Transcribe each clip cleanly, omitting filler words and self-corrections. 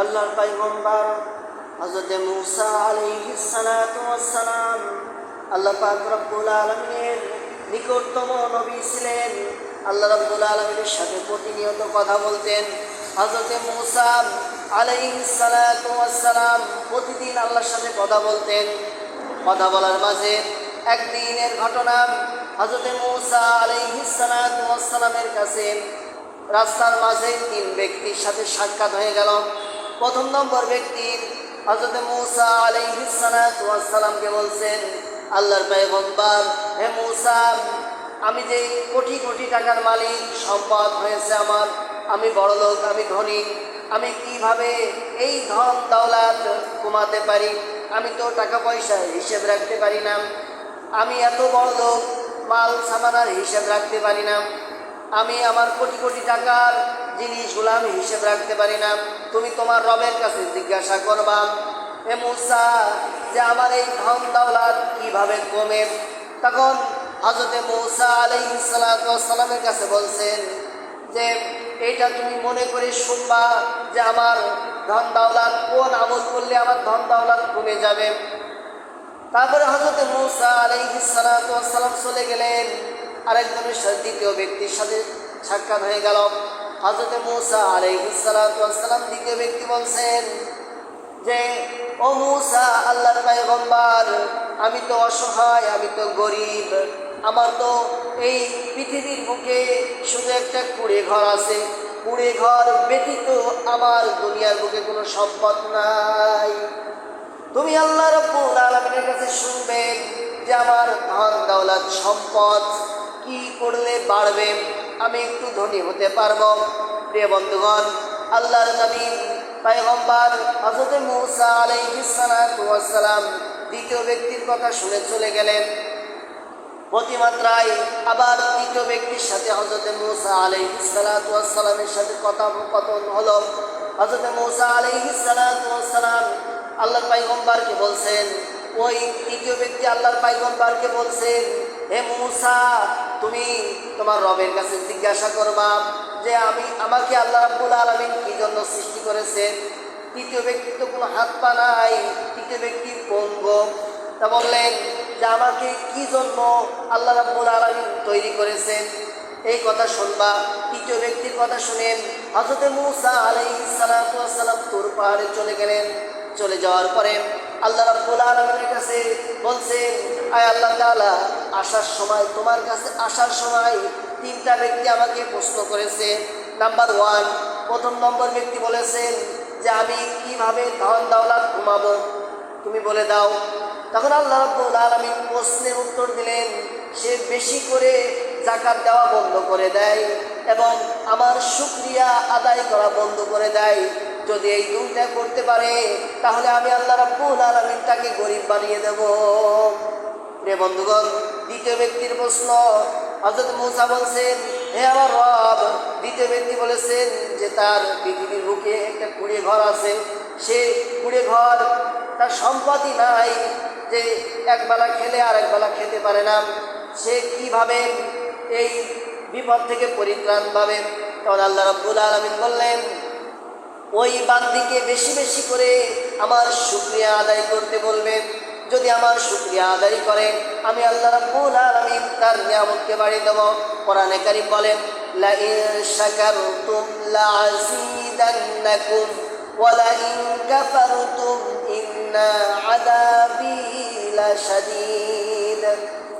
আল্লাহর পয়গম্বর হযরত মূসা আলাইহিস সালাতু ওয়াস সালাম আল্লাহ পাক রব্বুল আলামিনের নিকটতম নবী ছিলেন। আল্লাহ রব্বুল আলামিনের সাথে প্রতিনিয়ত কথা বলতেন। হযরত মূসা আলাইহিস সালাতু ওয়াস সালাম প্রতিদিন আল্লাহর সাথে কথা বলতেন। কথা বলার মাঝে একদিনের ঘটনা, হযরত মূসা আলাইহিস সালাতু ওয়াস সালামের কাছে রাস্তার মাঝে তিন ব্যক্তির সাথে সাক্ষাৎ হয়ে গেল। প্রথম নম্বর ব্যক্তি হযরত মূসা আলাইহিস সালাতু ওয়াস সালামকে বলছেন, আল্লাহর পয়গম্বর, হে মূসা, আমি যে কোটি কোটি টাকার মালিক, সম্পদ হয়েছে আমার, আমি বড়লোক, আমি ধনী, আমি কিভাবে এই ধন দৌলত কমাতে পারি? আমি তো টাকা পয়সার হিসেব রাখতে পারি না। আমি এত বড় লোক, মাল সামানার হিসেব রাখতে পারি না। আমি আমার কোটি কোটি টাকার জিনিসগুলো আমি হিসেব রাখতে পারি না। তুমি তোমার রবের কাছে জিজ্ঞাসা করবা, হে মূসা, যে আমার এই ধন দৌলত কিভাবে কমে? তখন হযরত মূসা আলাইহিস সালাতু ওয়াস সালামের কাছে বলছেন যে এইটা তুমি মনে করে শুনবা যে আমার ধন দৌলত কোন আমল করলে আমার ধন দৌলত কমে যাবে। তারপরে হযরত মূসা আলাইহিস সালাতু ওয়াস সালাম চলে গেলেন। আরেকজনের সাথে দ্বিতীয় ব্যক্তির সাথে সাক্ষাৎ হয়ে গেল। হযরত মূসা আলাইহিস সালাতু ওয়াস সালাম দ্বিতীয় ব্যক্তি বলছেন যে, ও মূসা, আল্লাহর পয়গম্বর, আমি তো অসহায়, আমি তো গরিব, আমার তো এই পৃথিবীর বুকে শুধু একটা কুড়ে ঘর আছে। কুড়ে ঘর ব্যতীত আমার দুনিয়ার বুকে কোনো সম্পদ নাই। তুমি আল্লাহ রাব্বুল আলামিনের কাছে শুনবেন যে আমার ধন দৌলত সম্পদ কি করলে বাড়বে, আমি একটু ধনী হতে পারবো। প্রিয় বন্ধুগণ, আল্লাহর নবী পয়গম্বর হযরত মূসা আলাইহিস সালাতু ওয়াস সালাম দ্বিতীয় ব্যক্তির কথা শুনে চলে গেলেন। প্রতিমাত্রায় আবার তৃতীয় ব্যক্তির সাথে হযরত মূসা আলাইহিস সালাতু ওয়াস সালামের সাথে কথোপকথন হলো। হযরত মূসা আলাইহিস সালাতু ওয়াস সালাম আল্লাহর পয়গম্বরকে বলছেন, ওই তৃতীয় ব্যক্তি আল্লাহর পয়গম্বরকে বলছেন, হে মূসা, তুমি তোমার রবের কাছে জিজ্ঞাসা করবা যে আমাকে আল্লাহ রাব্বুল আলামিন কি জন্য সৃষ্টি করেছেন। তৃতীয় ব্যক্তির তো কোনো হাত পা নাই, তৃতীয় ব্যক্তি পঙ্গু। তা বললেন যে আমাকে কি জন্য আল্লাহ রাব্বুল আলামিন তৈরি করেছেন, এই কথা শুনবা। তৃতীয় ব্যক্তির কথা শুনেন হযরত মূসা আলাইহিস সালাতু ওয়াস সালাম তুর পাহাড়ে চলে গেলেন। চলে যাওয়ার পরে আল্লাহ রাব্বুল আলামিনের কাছে বলছেন, আয় আল্লাহ তাআলা, আসার সময়, তোমার কাছে আসার সময় তিনটা ব্যক্তি আমাকে প্রশ্ন করেছে। নাম্বার 1, প্রথম নম্বর ব্যক্তি বলেছেন যে আমি কিভাবে ধন দৌলত কমাবো, তুমি বলে দাও। তখন আল্লাহ রাব্বুল আলামিন প্রশ্নের উত্তর দিলেন, সে বেশি করে যাকাত দেওয়া বন্ধ করে দেয় এবং আমার শুকরিয়া আদায় করা বন্ধ করে দেয়। যদি এই দুইটা করতে পারে তাহলে আমি আল্লাহ রাব্বুল আলামিন তাকে গরিব বানিয়ে দেব। প্রিয় বন্ধুগণ, দ্বিতীয় ব্যক্তির প্রশ্ন, হযরত মূসা বলছেন, হে আমার রব। দ্বিতীয় ব্যক্তি বলেছেন যে তার পৃথিবীর বুকে একটা কুড়ে ঘর আছে, সে কুড়ে ঘর, তার সম্পত্তি নাই, যে একবেলা খেলে আর একবেলা খেতে পারে না, সে কিভাবে এই বিপদ থেকে পরিত্রাণ পাবে? তখন আল্লাহ রাব্বুল আলামিন বললেন, ওই বান্দিকে বেশি বেশি করে আমার শুকরিয়া আদায় করতে বলবেন। যদি আমার শুকরিয়া আদায় করে আমি আল্লাহ রাব্বুল আলামিন তার নিয়ামতকে বাড়িয়ে দেব। কোরআনে কারীম বলেন, লা ইন শাকারতুম লা আযীদান্নাকুম ওয়া লা ইন কাফারতুম ইন্না আযাবী লাশাদীদ।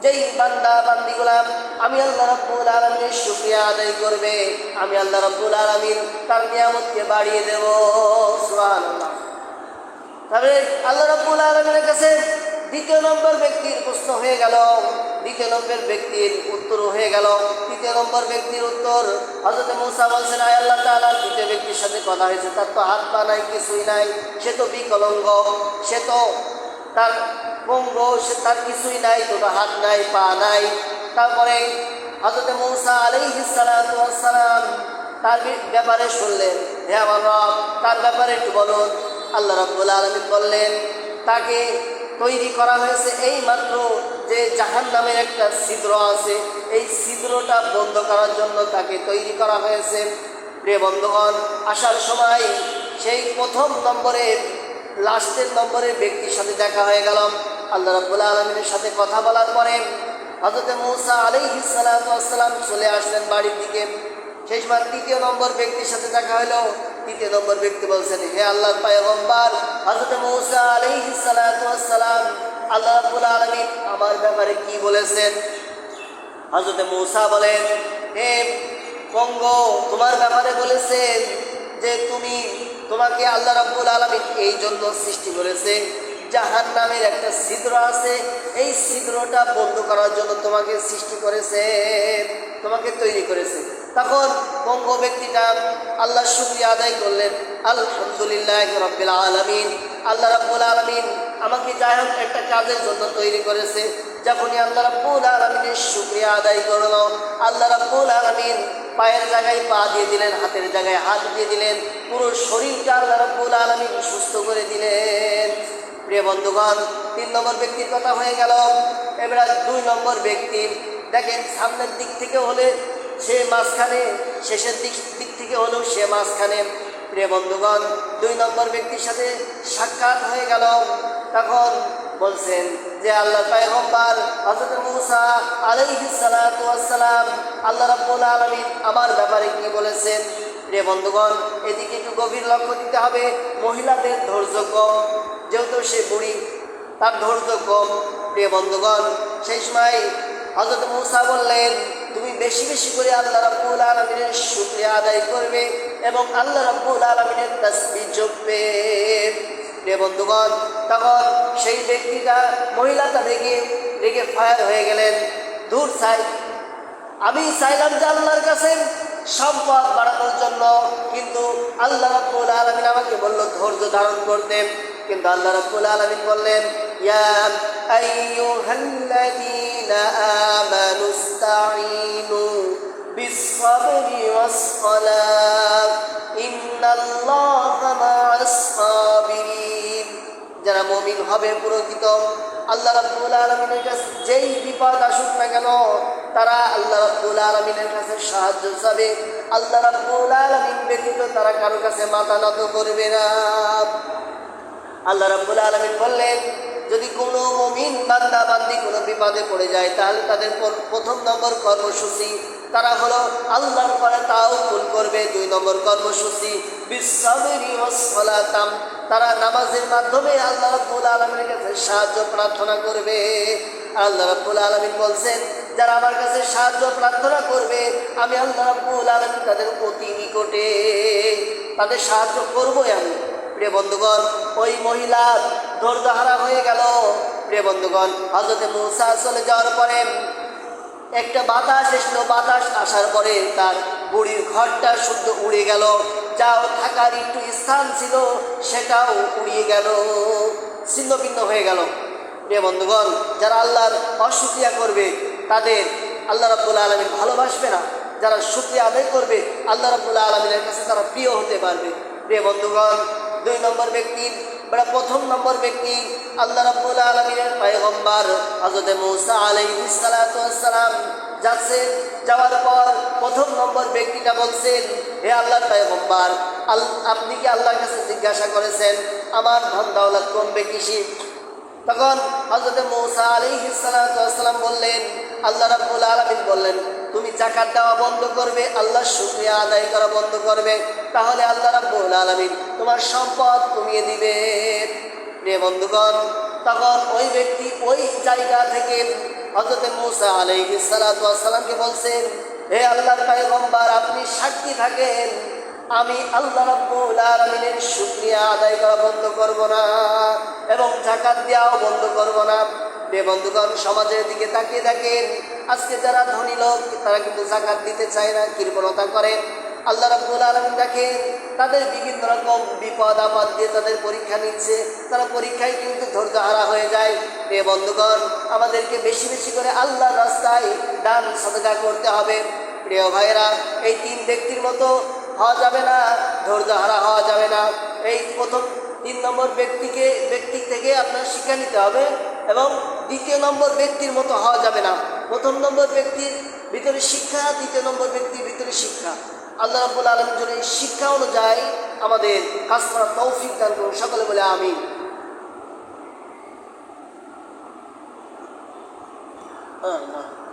যেই বান্দা বান্দিগুলা আমি আল্লাহ রাব্বুল আলামিনের শুকরিয়া আদায় করবে, আমি আল্লাহ রাব্বুল আলামিন তার নিয়ামতকে বাড়িয়ে দেব। সুবহানাল্লাহ। তবে আল্লাহ রাব্বুল আলামিনের কাছে দ্বিতীয় নম্বর ব্যক্তির প্রশ্ন হয়ে গেল, দ্বিতীয় নম্বর ব্যক্তির উত্তর হয়ে গেল। তৃতীয় নম্বর ব্যক্তির উত্তর, হযরত মূসা বলছেন, আয় আল্লাহ তাআলা, তৃতীয় ব্যক্তির সাথে কথা হয়েছে, তার তো হাত পা নাই, কিছুই নাই, সে তো বিকলাঙ্গ, সে তো তার পঙ্গু, সে তার কিছুই নাই, দুটো হাত নাই, পা নাই। তারপরে হযরত মূসা আলাইহিস সালাতু ওয়াস সালাম তার ব্যাপারে শুনলেন, হে আমার রব, তার ব্যাপারে একটু বলুন। আল্লাহ রাব্বুল আলামিন বললেন, তাকে তৈরি করা হয়েছে এই মাত্র যে জাহান্নামের একটা ছিদ্র আছে, এই ছিদ্রটা বন্ধ করার জন্য তাকে তৈরি করা হয়েছে। প্রিয় বন্ধুগণ, আসার সময় সেই প্রথম নম্বরের লাস্টের নম্বরের ব্যক্তির সাথে দেখা হয়ে গেল। আল্লাহ রাব্বুল আলামিনের সাথে কথা বলার পরে হযরত মূসা আলাইহিস সালাতু ওয়াস সালাম চলে আসলেন বাড়ির দিকে। সেই সময় তৃতীয় নম্বর ব্যক্তির সাথে দেখা হলো। তৃতীয় নম্বর ব্যক্তি বলছেন, হে আল্লাহর পয়গম্বর হযরত মূসা আলাইহিস সালাতু ওয়াস সালাম, আল্লাহ রাব্বুল আলামিন আমার ব্যাপারে কি বলেছেন? হযরত মূসা বলেন, হে পঙ্গ, তোমার ব্যাপারে বলেছেন যে তোমাকে আল্লাহ রাব্বুল আলামিন এই জন্য সৃষ্টি করেছে, জাহান্নামের একটা ছিদ্র আছে, এই ছিদ্রটা বন্ধ করার জন্য তোমাকে সৃষ্টি করেছে, তোমাকে তৈরি করেছে। তখন পঙ্গ ব্যক্তিটা আল্লাহর শুকরিয়া আদায় করলেন, আলহামদুলিল্লাহ রাব্বিল আলামিন, আল্লাহ রাব্বুল আলামিন আমাকে যাই হোক একটা কাজের জন্য তৈরি করেছে। যখনই আল্লাহ রাব্বুল আলামিনের শুকরিয়া আদায় করলো, আল্লাহ রাব্বুল আলামিন পায়ের জায়গায় পা দিয়ে দিলেন, হাতের জায়গায় হাত দিয়ে দিলেন, পুরো শরীরটা আল্লাহ রাব্বুল আলামিন সুস্থ করে দিলেন। প্রিয় বন্ধুগণ, 3 নম্বর ব্যক্তির কথা হয়ে গেল। এবার 2 নম্বর ব্যক্তি দেখেন, সামনের দিক থেকে হলে সে মাঝখানে, শেষের দিক থেকে হলেও সে মাঝখানে। প্রিয় বন্ধুগণ, 2 নম্বর ব্যক্তির সাথে সাক্ষাৎ হয়ে গেল। তখন বলছেন যে আল্লাহর পয়গম্বর হযরত মূসা আলাইহিস সালাতু ওয়াস সালাম, আল্লাহ রাব্বুল আলামিন আমার ব্যাপারে কি বলেছেন? প্রিয় বন্ধুগণ, এদিকে একটু গভীর লক্ষ্য দিতে হবে। মহিলাদের ধৈর্য কম, যেহেতু সে বুড়ি, তার ধৈর্য কম। প্রিয় বন্ধুগণ, সেই সময় হযরত মূসা বললেন, তুমি বেশি বেশি করে আল্লাহ রাব্বুল আলামিনের শুকরিয়া আদায় করবে এবং আল্লাহ রাব্বুল আলামিনের তাসবিহ জপবে। প্রিয় বন্ধুগণ, তখন সেই ব্যক্তিটা, মহিলাটা রেগে ফায়ার হয়ে গেলেন। দূর চাই, আমি চাইলাম যে আল্লাহর কাছে সম্পদ বাড়ানোর জন্য, কিন্তু আল্লাহ রাব্বুল আলামিন আমাকে বলল ধৈর্য ধারণ করতে। কিন্তু আল্লাহ রাব্বুল আলামিন বললেন, ইয়া আইয়ুহাল্লাযীনা আমানুস্তাঈনু বিস-সাবরি ওয়াস-সালাহ ইন্নাল্লাহা মা'আস-সাবিরিন। যারা মুমিন হবে প্রকৃত, আল্লাহ রাব্বুল আলামিনের কাছে যেই বিপদ আসুক না কেন, তারা আল্লাহ রাব্বুল আলামিনের কাছে সাহায্য চাবে। আল্লাহ রাব্বুল আলামিন ব্যতীত তারা কারো কাছে মাথা নত করবে না। আল্লাহ রাব্বুল আলামিন বললেন, যদি কোনো মুমিন বান্দা বান্দি কোনো বিপদে পড়ে যায়, তাহলে তাদের প্রথম নম্বর কর্মসূচি তারা হলো আল্লাহর পরে তাওয়াক্কুল করবে। 2 নম্বর কর্মসূচি বিস-সাবরি ওয়াস-সালাতাম, তারা নামাজের মাধ্যমে আল্লাহ রাব্বুল আলামিনের কাছে সাহায্য প্রার্থনা করবে। আল্লাহ রাব্বুল আলামিন বলছেন, যারা আমার কাছে সাহায্য প্রার্থনা করবে, আমি আল্লাহ রাব্বুল আলামিন তাদের অতি নিকটে, তাদের সাহায্য করবই আমি। প্রিয় বন্ধুগণ, ওই মহিলা ধৈর্যহারা হয়ে গেল। প্রিয় বন্ধুগণ, হযরত মূসা চলে যাওয়ার পরে একটা বাতাস এসলো। বাতাস আসার পরে তার বুড়ির ঘরটা শুদ্ধ উড়ে গেল, যাও থাকার একটু স্থান ছিল সেটাও উড়িয়ে গেল, ছিন্ন ভিন্ন হয়ে গেল। প্রিয় বন্ধুগণ, যারা আল্লাহর অশুকরিয়া করবে তাদের আল্লাহ রাব্বুল আলামিন ভালোবাসবে না। যারা শুকরিয়া আদায় করবে আল্লাহ রাব্বুল আলামিনের কাছে তারা প্রিয় হতে পারবে। প্রিয় বন্ধুগণ, 2 নম্বর ব্যক্তি, প্রথম নম্বর ব্যক্তি আল্লাহ রাব্বুল আলামিনের পয়গম্বর হযরত মূসা আলাইহিস সালাতু ওয়াস সালাম যাচ্ছেন। যাওয়ার পর প্রথম নম্বর ব্যক্তিটা বলছেন, হে আল্লাহর পয়গম্বর, আপনি কি আল্লাহর কাছে জিজ্ঞাসা করেছেন আমার ধন দৌলত কমবে কিসে? তখন হযরত মূসা আলাইহিস সালাতু ওয়াস সালাম বললেন, আল্লাহ রাব্বুল আলামিন বললেন, তুমি যাকাত দেওয়া বন্ধ করবে, আল্লাহর শুকরিয়া আদায় করা বন্ধ করবে, তাহলে আল্লাহ রাব্বুল আলামিন তোমার সম্পদ কমিয়ে দিবে। প্রিয় বন্ধুগণ, তখন ওই ব্যক্তি ওই জায়গা থেকে হযরত মূসা আলাইহিস সালাতু ওয়াস সালামকে বলছেন, হে আল্লাহর পয়গম্বর, আপনি সাক্ষী থাকেন, আমি আল্লাহ রাব্বুল আলামিনের শুকরিয়া আদায় করা বন্ধ করব না এবং যাকাত দেওয়াও বন্ধ করব না। প্রিয় বন্ধুগণ, সমাজের দিকে তাকিয়ে দেখেন, আজকে যারা ধনী লোক তারা কিন্তু যাকাত দিতে চায় না, কৃপণতা করে। আল্লাহ রাব্বুল আলামিন দেখেন তাদের বিভিন্ন রকম বিপদ আপদ দিয়ে তাদের পরীক্ষা নিচ্ছে, তারা পরীক্ষায় কিন্তু ধৈর্যহারা হয়ে যায়। প্রিয় বন্ধুগণ, আমাদেরকে বেশি বেশি করে আল্লাহর রাস্তায় দান সাদকা করতে হবে। প্রিয় ভাইয়েরা, এই 3 ব্যক্তির মতো হওয়া যাবে না, ধৈর্যহারা হওয়া যাবে না। এই প্রথম 3 নম্বর ব্যক্তি থেকে আপনার শিক্ষা নিতে হবে এবং 2 নম্বর ব্যক্তির মতো হওয়া যাবে না। প্রথম নম্বর ব্যক্তির ভিতরে শিক্ষা, 2 নম্বর ব্যক্তির ভিতরে শিক্ষা। আল্লাহ রাব্বুল আলামিন যেন এই শিক্ষা অনুযায়ী আমাদের কাজ করার তৌফিক দান করুন। সকলে বলে আমিন। আল্লাহ।